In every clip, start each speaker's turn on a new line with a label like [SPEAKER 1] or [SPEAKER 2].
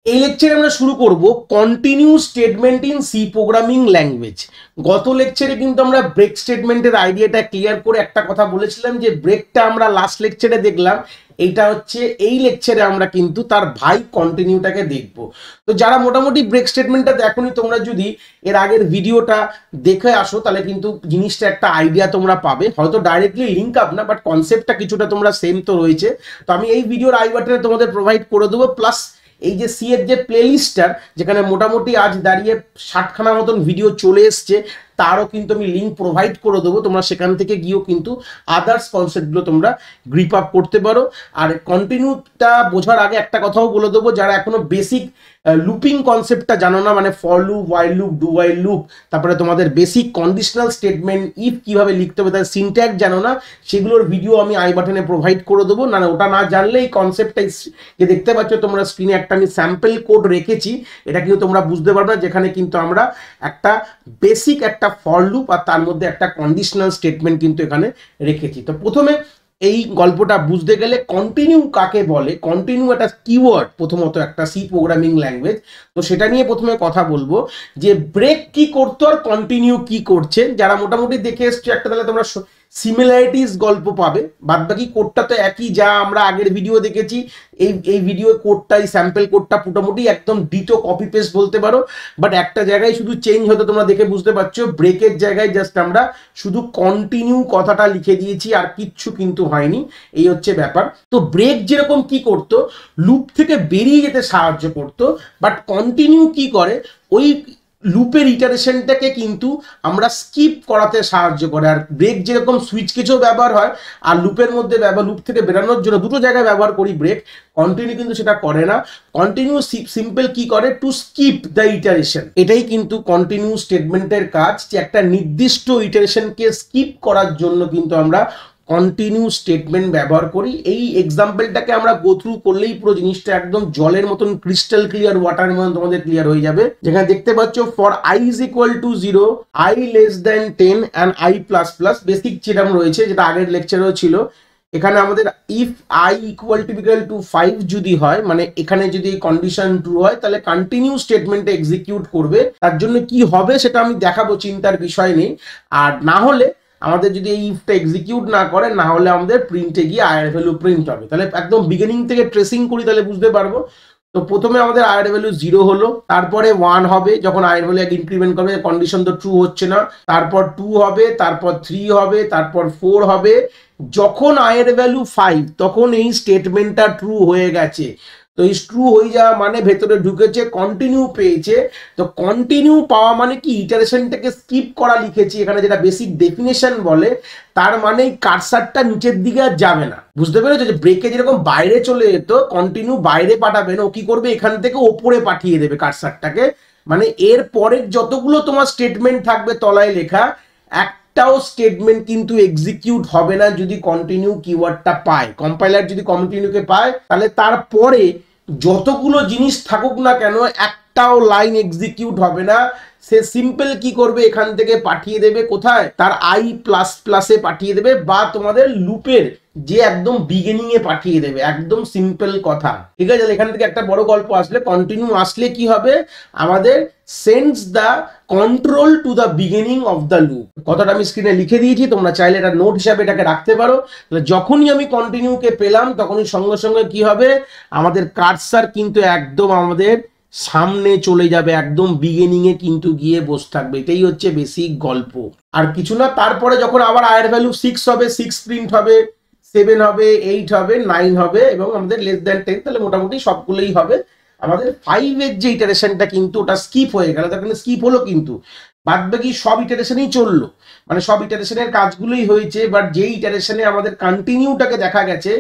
[SPEAKER 1] এই লেকচারে আমরা শুরু করব continue statement in C programming language. গত লেকচারে কিন্তু আমরা ব্রেক স্টেটমেন্টের আইডিয়াটা ক্লিয়ার করে একটা কথা বলেছিলাম যে ব্রেকটা আমরা লাস্ট লেকচারে দেখলাম, এইটা হচ্ছে এই লেকচারে আমরা কিন্তু তার ভাই কন্টিনিউটাকে দেখব। তো যারা মোটামুটি ব্রেক স্টেটমেন্টটা দেখোনি, তোমরা যদি এর আগের ভিডিওটা দেখে আসো তাহলে কিন্তু জিনিসটা একটা আইডিয়া তোমরা পাবে। হয়তো ডাইরেক্টলি লিঙ্ক আপ না, বাট কনসেপ্টটা কিছুটা তোমরা সেম তো রয়েছে। তো আমি এই ভিডিওর আই বাটনে তোমাদের প্রোভাইড করে দেবো, প্লাস এই যে সি এর যে প্লেলিস্টটার যেখানে মোটামুটি আজ দাঁড়িয়ে 60খানা মতন ভিডিও চলে এসছে, তারও কিন্তু আমি লিঙ্ক প্রোভাইড করে দেবো। তোমরা সেখান থেকে গিয়েও কিন্তু আদার্স কনসেপ্টগুলো তোমরা গ্রিপ আপ করতে পারো। আর কন্টিনিউটা বোঝার আগে একটা কথাও বলে দেবো, যারা এখনো বেসিক লুপিং কনসেপ্টটা জানো না, মানে for loop, while loop, do while loop, তারপরে তোমাদের বেসিক কন্ডিশনাল স্টেটমেন্ট ইফ কিভাবে লিখতে হবে তার সিনট্যাক্স জানো না, সেগুলোর ভিডিও আমি আই বাটনে প্রোভাইড করে দেবো। না ওটা না জানলে এই কনসেপ্টটাই যে দেখতে পাচ্ছ তোমরা স্ক্রিনে একটা আমি স্যাম্পল কোড রেখেছি, এটা কিন্তু তোমরা বুঝতে পারবে না, যেখানে কিন্তু আমরা একটা বেসিক একটা ফর লুপ আর তার মধ্যে একটা কন্ডিশনাল স্টেটমেন্ট কিন্তু এখানে রেখেছি। তো প্রথমে এই গল্পটা বুঝতে গেলে কন্টিনিউ কাকে বলে, কন্টিনিউ একটা কিওয়ার্ড প্রথমত একটা সি প্রোগ্রামিং ল্যাঙ্গুয়েজ। তো সেটা নিয়ে প্রথমে কথা বলবো যে ব্রেক কি করতো আর কন্টিনিউ কি করছে। যারা মোটামুটি দেখে এসছো একটা, তাহলে তোমরা সিমিলারিটিস গল্প পাবে। বাদবাকি কোডটা তো একই, যা আমরা আগের ভিডিও দেখেছি। এই ভিডিও কোডটা, এই স্যাম্পল কোডটা মোটামুটি একদম ডিটো কপি পেস্ট বলতে পারো, বাট একটা জায়গায় শুধু চেঞ্জ হতো, তোমরা দেখে বুঝতে পারছো। ব্রেকের জায়গায় জাস্ট আমরা শুধু কন্টিনিউ কথাটা লিখে দিয়েছি, আর কিচ্ছু কিন্তু হয়নি। এই হচ্ছে ব্যাপার। তো ব্রেক যেরকম কি করতো, লুপ থেকে বেরিয়ে যেতে সাহায্য করতো, বাট কন্টিনিউ কি করে, ওই লুপের ইটারেশনটাকে কিন্তু আমরা স্কিপ করাতে সাহায্য করে। আর ব্রেক যেরকম সুইচ কেসেও ব্যবহার হয়, আর লুপের মধ্যে ব্যবহার, লুপ থেকে বেরানোর জন্য দুটো জায়গায় ব্যবহার করি ব্রেক, কন্টিনিউ কিন্তু সেটা করে না। কন্টিনিউ সিম্পল কি করে, টু স্কিপ দ্য ইটারেশন। এটাই কিন্তু কন্টিনিউ স্টেটমেন্টের কাজ, যে একটা নির্দিষ্ট ইটারেশনকে স্কিপ করার জন্য কিন্তু আমরা কন্টিনিউ স্টেটমেন্ট ব্যবহার করি। এই এক্সাম্পলটাকে আমরা গো থ্রু করলেই পুরো জিনিসটা একদম জলের মতন ক্রিস্টাল ক্লিয়ার, ওয়াটারের মতন তোমাদের ক্লিয়ার হয়ে যাবে। যেখানে দেখতে পাচ্ছ for I is equal to 0, I less than 10 and I plus plus, basic যেরকম রয়েছে, যেটা আগের লেকচারেও ছিল। এখানে আমাদের ইফ আই ইকুয়াল টু 5 যদি হয়, মানে এখানে যদি কন্ডিশন ট্রু হয়, তাহলে কন্টিনিউ স্টেটমেন্টে এক্সিকিউট করবে। তার জন্য কি হবে সেটা আমি দেখাবো, চিন্তার বিষয় নেই। আর না হলে আমাদের যদি এই ইফটা এক্সিকিউট না করে, না হলে আমাদের প্রিন্টে গিয়ে আয়ের ভ্যালু প্রিন্ট হবে। তাহলে একদম বিগিনিং থেকে ট্রেসিং করি, তাহলে বুঝতে পারবো। তো প্রথমে আমাদের আয়ের ভ্যালু 0 হলো, তারপরে 1 হবে, যখন আয়ের ভ্যালু ইনক্রিমেন্ট করবে, কন্ডিশন তো ট্রু হচ্ছে না, তারপর 2 হবে, তারপর 3 হবে, তারপর 4 হবে। যখন আয়ের ভ্যালু 5, তখন এই স্টেটমেন্টটা ট্রু হয়ে গেছে। তো এই ট্রু হয়ে যাওয়া মানে ভেতরে ঢুকেছে, কন্টিনিউ পেয়েছে। তো কন্টিনিউ পাওয়া মানে কি, ইটারেশনটাকে স্কিপ করা লিখেছি এখানে, যেটা বেসিক ডেফিনেশন বলে। তার মানে কারসারটা নিচের দিকে আর যাবে না। বুঝতে পেরেছো, যে ব্রেকে যেরকম বাইরে চলে যেত, কন্টিনিউ বাইরে পাঠাবে না, ও কি করবে, এখান থেকে ওপরে পাঠিয়ে দেবে কারসারটাকে। মানে এর পরের যতগুলো তোমার স্টেটমেন্ট থাকবে তলায় লেখা, একটাও স্টেটমেন্ট কিন্তু এক্সিকিউট হবে না যদি কন্টিনিউ কিওয়ার্ডটা পায়। কম্পাইলার যদি কন্টিনিউকে পায়, তাহলে তারপরে যতগুলো জিনিস থাকুক না কেন, একটাও লাইন এক্সিকিউট হবে না। সে সিম্পল কি করবে, এখান থেকে পাঠিয়ে দেবে কোথায়, তার আই প্লাস প্লাসে পাঠিয়ে দেবে, বা তোমাদের লুপের যে একদম বিগিনিং এ পাঠিয়ে দেবে। একদম সিম্পল কথা, ঠিক আছে। এখান থেকে একটা বড় গল্প আসলে, কন্টিনিউ আসলে কি হবে, আমাদের sends the control to the beginning of the loop. কথাটা আমি স্ক্রিনে লিখে দিয়েছি, তোমরা চাইলে এটা নোট হিসাবে এটাকে রাখতে পারো। যখনই আমি কন্টিনিউকে পেলাম, তখনই সঙ্গে সঙ্গে কি হবে, আমাদের কার্সার কিন্তু একদম আমাদের সামনে চলে যাবে, একদম বিগিনিং এ কিন্তু গিয়ে বসে থাকবে। এটাই হচ্ছে বেসিক গল্প, আর কিছু না। তারপরে যখন আবার আয়ের ভ্যালু 6 হবে, 6 প্রিন্ট হবে, 7 হবে, 8 হবে, 9 হবে, এবং আমাদের লেস দ্যান 10, তাহলে মোটামুটি সবগুলোই হবে। আমাদের 5 এর যে ইটারেশনটা কিন্তু ওটা স্কিপ হয়ে গেল, তার স্কিপ হলো, কিন্তু বাদ বাকি সব ইটারেশনেই চললো, মানে সব ইটারেশনের কাজগুলোই হয়েছে। বাট যে ইটারেশনে আমাদের কন্টিনিউটাকে দেখা গেছে,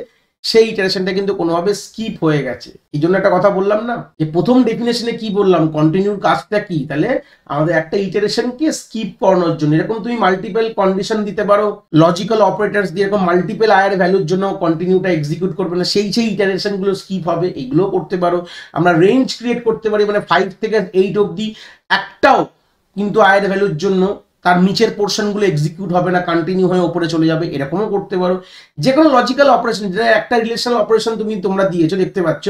[SPEAKER 1] সেই ইটারেশনটা কিন্তু কোনোভাবে স্কিপ হয়ে গেছে। এই জন্য একটা কথা বললাম না, যে প্রথম ডেফিনেশনে কি বললাম, কন্টিনিউর কাজটা কি, তাহলে আমাদের একটা ইটারেশনকে স্কিপ করানোর জন্য। এরকম তুমি মাল্টিপল কন্ডিশন দিতে পারো, লজিক্যাল অপারেটরস দিয়ে এরকম মাল্টিপল আয়ের ভ্যালুর জন্য কন্টিনিউটা এক্সিকিউট করবে না, সেই ইটারেশন গুলো স্কিপ হবে, এগুলো করতে পারো। আমরা রেঞ্জ ক্রিয়েট করতে পারি, মানে 5 থেকে 8 অব্দি একটাও কিন্তু আয়ের ভ্যালুর জন্য তার নিচের পোর্শনগুলো এক্সিকিউট হবে না, কন্টিনিউ হয়ে ওপরে চলে যাবে, এরকমও করতে পারো। যে কোনো লজিক্যাল অপারেশন, যেটা একটা রিলেশনাল অপারেশন তোমরা দিয়েছো, দেখতে পাচ্ছ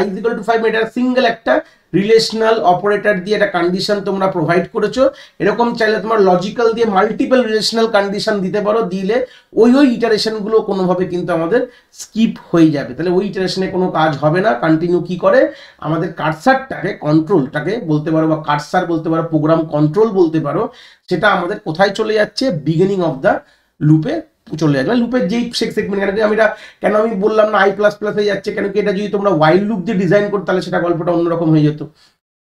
[SPEAKER 1] i = 5, এটা সিঙ্গেল একটা রিলেশনাল অপারেটর দিয়ে একটা কন্ডিশন তোমরা প্রোভাইড করেছো। এরকম চাইলে তোমার লজিক্যাল দিয়ে মাল্টিপল রিলেশনাল কন্ডিশন দিতে পারো, দিলে ওই ইটারেশনগুলো কোনোভাবে কিন্তু আমাদের স্কিপ হয়ে যাবে। তাহলে ওই ইটারেশনে কোনো কাজ হবে না। কন্টিনিউ কি করে, আমাদের কার্সারটাকে, কন্ট্রোলটাকে বলতে পারো, বা কার্সার বলতে পারো, প্রোগ্রাম কন্ট্রোল বলতে পারো, সেটা আমাদের কোথায় চলে যাচ্ছে, বিগিনিং অফ দ্য লুপে চলে যাবে। লুপের যেই সেগমেন্ট, কেন আমি বললাম না i++ হয়ে যাচ্ছে, কেন কি এটা যদি তোমরা ওয়াইল লুপ দিয়ে ডিজাইন করতে, তাহলে সেটা গল্পটা অন্যরকম হয়ে যেত।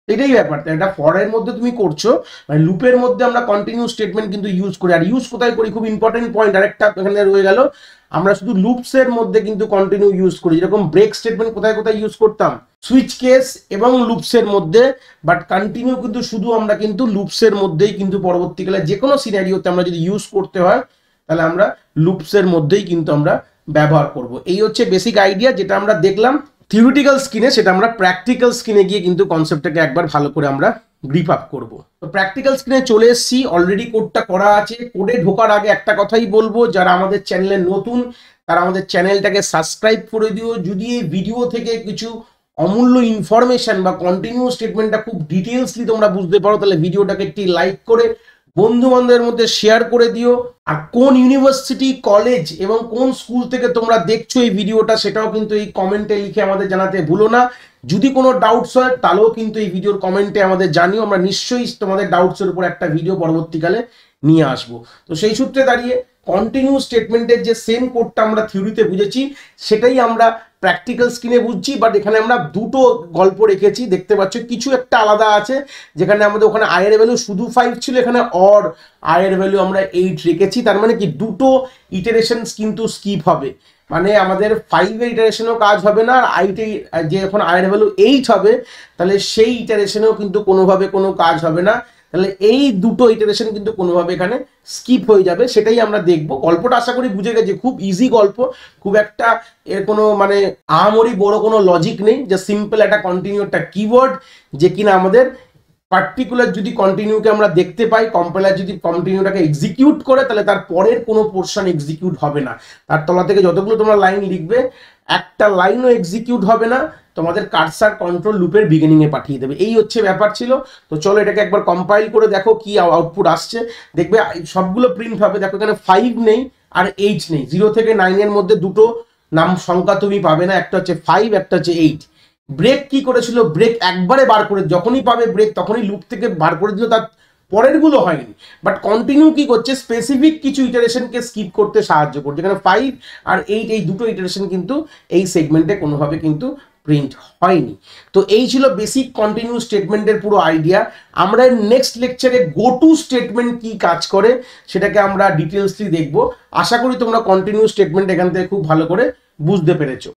[SPEAKER 1] এটাই ব্যাপারটা, এটা ফরের মধ্যে তুমি করছো, মানে লুপের মধ্যে আমরা কন্টিনিউ স্টেটমেন্ট কিন্তু ইউজ করি। আর ইউজ কোথায় করি, খুব ইম্পর্টেন্ট পয়েন্ট আরেকটা এখানে রয়ে গেল, আমরা শুধু লুপসের মধ্যে কিন্তু কন্টিনিউ ইউজ করি। যেরকম ব্রেক স্টেটমেন্ট কোথায় কোথায় ইউজ করতাম, সুইচ কেস এবং লুপসের মধ্যে, বাট কন্টিনিউ কিন্তু শুধু আমরা কিন্তু লুপসের মধ্যেই কিন্তু পরবর্তীকালে যে কোনো সিনারিওতে আমরা যদি ইউজ করতে হয়, তাহলে আমরা লুপসের মধ্যেই কিন্তু আমরা ব্যবহার করব। এই হচ্ছে বেসিক আইডিয়া, যেটা আমরা দেখলাম থিওরিটিক্যাল স্কিনে, সেটা আমরা প্র্যাকটিক্যাল স্কিনে গিয়ে কিন্তু কনসেপ্টটাকে একবার ভালো করে আমরা গ্রিপ আপ করবো। তো প্র্যাকটিক্যাল স্কিনে চলে এসেছি, অলরেডি কোডটা করা আছে। কোডে ঢোকার আগে একটা কথাই বলবো, যারা আমাদের চ্যানেলে নতুন তারা আমাদের চ্যানেলটাকে সাবস্ক্রাইব করে দিও। যদি এই ভিডিও থেকে কিছু অমূল্য ইনফরমেশন বা কন্টিনিউ স্টেটমেন্টটা খুব ডিটেলসলি তোমরা বুঝতে পারো, তাহলে ভিডিওটাকে একটি লাইক করে বন্ধু বান্ধবের মধ্যে শেয়ার করে দিও। আর কোন ইউনিভার্সিটি, কলেজ এবং কোন স্কুল থেকে তোমরা দেখছো এই ভিডিওটা, সেটাও কিন্তু এই কমেন্টে লিখে আমাদের জানাতে ভুলো না। যদি কোনো ডাউটস হয়, তাহলেও কিন্তু এই ভিডিওর কমেন্টে আমাদের জানিও, আমরা নিশ্চয়ই তোমাদের ডাউটসের উপর একটা ভিডিও পরবর্তীকালে নিয়ে আসবো। তো সেই সূত্রে দাঁড়িয়ে কন্টিনিউ স্টেটমেন্টের যে সেম কোডটা আমরা থিওরিতে বুঝেছি, সেটাই আমরা প্র্যাকটিক্যাল স্কিনে বুঝছি। বাট এখানে আমরা দুটো গল্প রেখেছি, দেখতে পাচ্ছ কিছু একটা আলাদা আছে, যেখানে আমাদের ওখানে i এর ভ্যালু শুধু 5 ছিল, এখানে অর i এর ভ্যালু আমরা 8 রেখেছি। তার মানে কি, দুটো ইটারেশন কিন্তু স্কিপ হবে, মানে আমাদের 5 এর ইটারেশনেও কাজ হবে না, আর যে এখন i এর ভ্যালু 8 হবে, তাহলে সেই ইটারেশনেও কিন্তু কোনোভাবে কোনো কাজ হবে না। তাহলে এই দুটো ইটারেশন কিন্তু কোনোভাবে এখানে স্কিপ হয়ে যাবে, সেটাই আমরা দেখবো। গল্পটা আশা করি বুঝে গেছে, খুব ইজি গল্প, খুব একটা এর কোনো মানে আহামরি বড় কোনো লজিক নেই, যে সিম্পল একটা কন্টিনিউ একটা কিওয়ার্ড, যে কিনা আমাদের পার্টিকুলার যদি কন্টিনিউকে আমরা দেখতে পাই, কম্পাইলার যদি কন্টিনিউটাকে এক্সিকিউট করে, তাহলে তার পরের কোনো পোর্শন এক্সিকিউট হবে না। তার তলা থেকে যতগুলো তোমরা লাইন লিখবে, একটা লাইনও এক্সিকিউট হবে না, তোমাদের কার্সার কন্ট্রোল লুপের বিগিনিং এ পাঠিয়ে দেবে। এই হচ্ছে ব্যাপার ছিল। তো চলো এটাকে একবার কম্পাইল করে দেখো কি আউটপুট আসছে। দেখবে সবগুলো প্রিন্ট হবে। দেখো এখানে 5 নেই আর 8 নেই, 0 থেকে 9 এর মধ্যে দুটো নাম সংখ্যা তুমি পাবে না, একটা হচ্ছে 5, একটা হচ্ছে 8। ব্রেক কি করেছিল, ব্রেক একবারে বার করে, যখনই পাবে ব্রেক তখনই লুপ থেকে বার করে দিল, তার পরের গুলো হয়নি। বাট কন্টিনিউ কি করছে, স্পেসিফিক কিছু ইটারেশনকে স্কিপ করতে সাহায্য করছে। এখানে 5 আর 8 এই দুটো ইটারেশন কিন্তু এই সেগমেন্টে কোনোভাবে কিন্তু প্রিন্ট হয়নি। তো এই ছিল বেসিক কন্টিনিউ স্টেটমেন্টের পুরো আইডিয়া। আমরা নেক্সট লেকচারে গো টু স্টেটমেন্ট কি কাজ করে সেটাকে আমরা ডিটেলসলি দেখবো। আশা করি তোমরা কন্টিনিউ স্টেটমেন্ট এখান থেকে খুব ভালো করে বুঝতে পেরেছো।